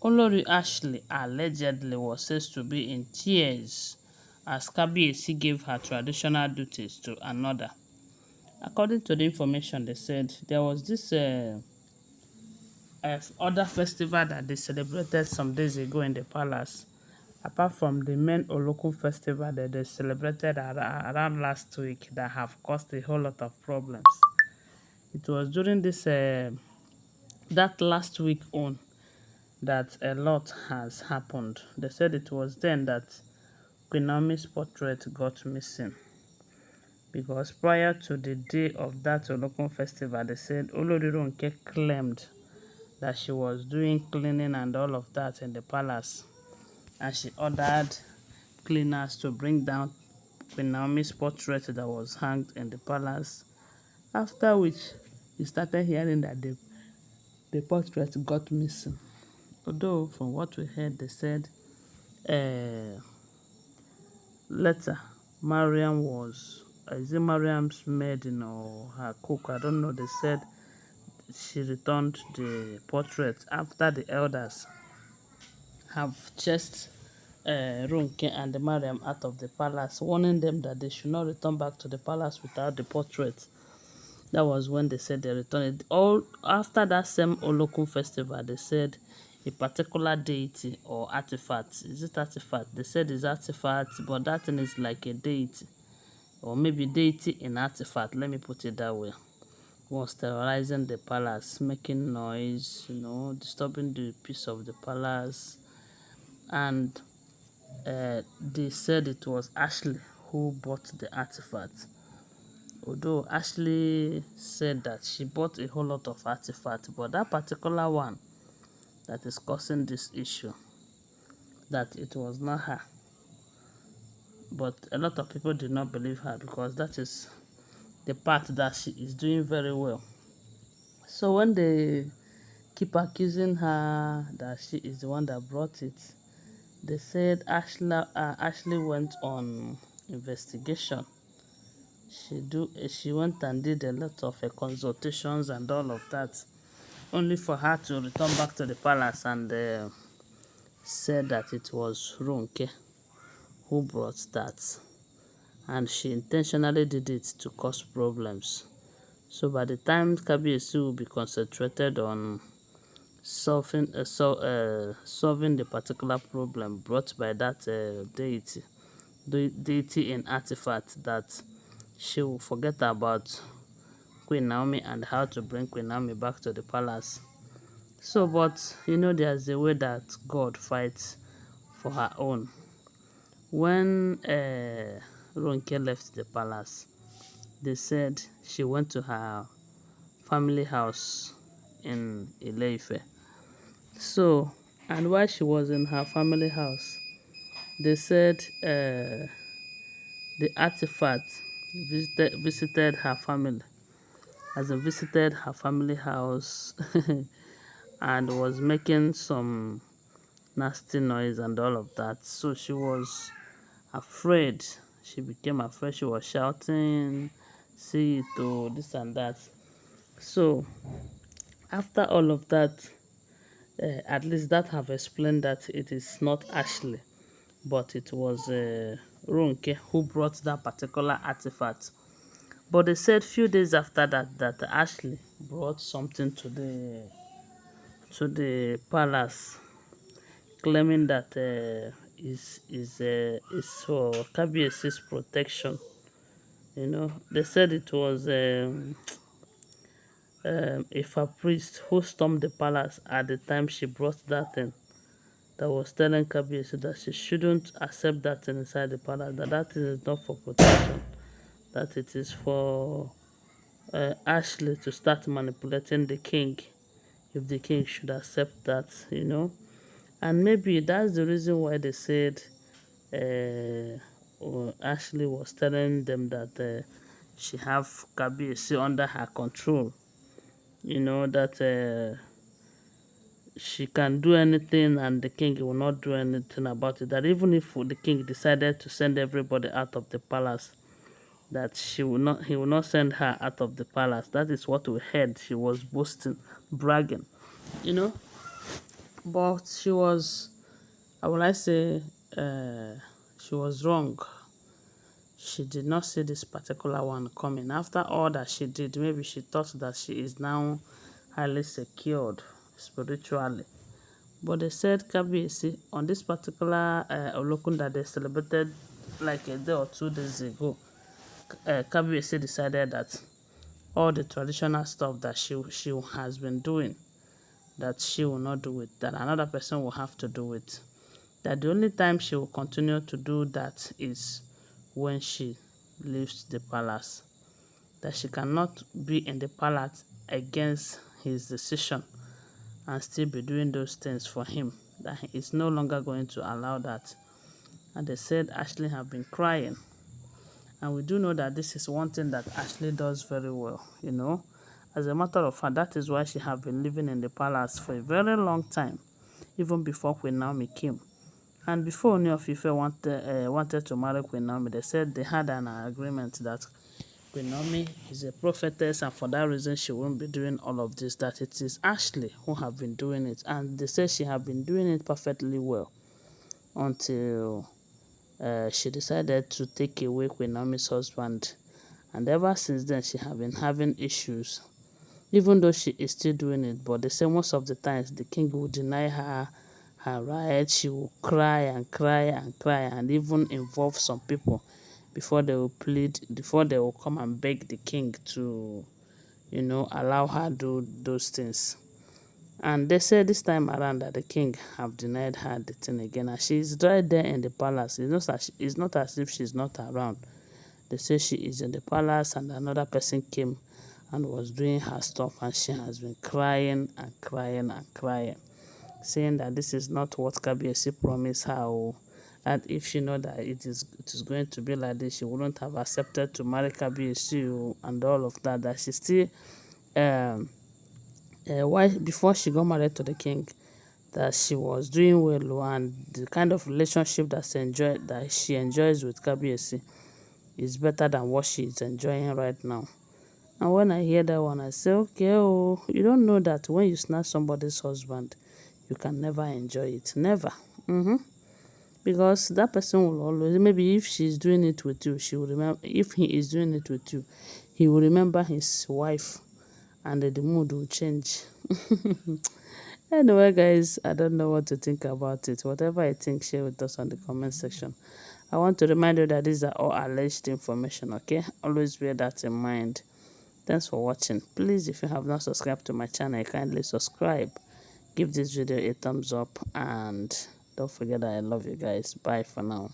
Olori Ashley allegedly was said to be in tears as Kabieyesi gave her traditional duties to another. According to the information, they said there was this other festival that they celebrated some days ago in the palace. Apart from the main Olokun festival that they celebrated around last week that have caused a whole lot of problems. It was during this that last week on that a lot has happened. They said it was then that Queen Naomi's portrait got missing. Because prior to the day of that Olokun festival, they said Olori claimed that she was doing cleaning and all of that in the palace. And she ordered cleaners to bring down Queen Naomi's portrait that was hanged in the palace. After which, he started hearing that the portrait got missing. Although, from what we heard, they said later, Mariam was, is it Mariam's maiden or her cook? I don't know. They said she returned the portrait after the elders have chased Ronke and the Mariam out of the palace, warning them that they should not return back to the palace without the portrait. That was when they said they returned it. All after that same Olokun festival, they said a particular deity or artifact. Is it artifact? They said it's artifact, but that thing is like a deity. Or maybe deity in artifact. Let me put it that way. Was terrorizing the palace, making noise, disturbing the peace of the palace. And they said it was Ashley who bought the artifact. Although Ashley said that she bought a whole lot of artifacts, but that particular one that is causing this issue, that it was not her. But a lot of people did not believe her because that is the part that she is doing very well. So when they keep accusing her that she is the one that brought it, they said Ashley went on investigation. She went and did a lot of consultations and all of that, only for her to return back to the palace and said that it was Ronke who brought that, and she intentionally did it to cause problems. So by the time Kabieyesi will be concentrated on solving the particular problem brought by that deity in artifact, that she will forget about Queen Naomi and how to bring Queen Naomi back to the palace. So, but there's a way that God fights for her own. When Ronke left the palace, they said she went to her family house in Ile-Ife. So, and while she was in her family house, they said the artifact visited her family, as in visited her family house and was making some nasty noise and all of that. So she was afraid. She became afraid. She was shouting, see it, oh, this and that. So after all of that, at least that have explained that it is not Ashley, but it was Ronke who brought that particular artifact. But they said few days after that Ashley brought something to the palace, claiming that is for Kabieyesi's protection. They said it was a priest who stormed the palace at the time she brought that thing, that was telling Kabieyesi that she shouldn't accept that thing inside the palace, that thing is not for protection, that it is for Ashley to start manipulating the king, if the king should accept that. And maybe that's the reason why they said Ashley was telling them that she have Kabieyesi under her control, that she can do anything and the king will not do anything about it, that even if the king decided to send everybody out of the palace, that he will not send her out of the palace. That is what we heard. She was boasting, bragging, But she was, I would like say, uh, she was wrong. She did not see this particular one coming. After all that she did, maybe she thought that she is now highly secured spiritually. But they said Kabieyesi on this particular Olokun that they celebrated like a day or 2 days ago, Kabieyesi decided that all the traditional stuff that she has been doing, that she will not do it, that another person will have to do it. That the only time she will continue to do that is when she leaves the palace. That she cannot be in the palace against his decision and still be doing those things for him. That he is no longer going to allow that. And they said Ashley have been crying. And we do know that this is one thing that Ashley does very well, you know. As a matter of fact, that is why she have been living in the palace for a very long time, even before Queen Naomi came. And before Ooni of Ife wanted to marry Queen Naomi, they said they had an agreement that Queen Naomi is a prophetess, and for that reason she won't be doing all of this, that it is Ashley who have been doing it. And they said she have been doing it perfectly well until she decided to take away Queen Naomi's husband. And ever since then, she have been having issues, even though she is still doing it. But they say most of the times the king will deny her her rights. She will cry and cry and cry, and even involve some people before they will plead, before they will come and beg the king to, you know, allow her do those things. And they say this time around that the king have denied her the thing again, and she is right there in the palace. It's not as if she's not around. They say she is in the palace, and another person came and was doing her stuff, and she has been crying and crying and crying, saying that this is not what Kabieyesi promised her. That if she know that it is going to be like this, she wouldn't have accepted to marry Kabieyesi, and all of that. That she still um why before she got married to the king, that she was doing well, and the kind of relationship that she enjoys with Kabieyesi is better than what she is enjoying right now. And when I hear that one, I say, okay, oh, you don't know that when you snatch somebody's husband, you can never enjoy it. Never. Because that person will always, maybe if she's doing it with you, she will remember, if he is doing it with you, he will remember his wife, and the mood will change. Anyway, guys, I don't know what to think about it. Whatever I think, share with us on the comment section. I want to remind you that these are all alleged information, okay? Always bear that in mind. Thanks for watching. Please, if you have not subscribed to my channel, kindly subscribe. Give this video a thumbs up, and don't forget that I love you guys. Bye for now.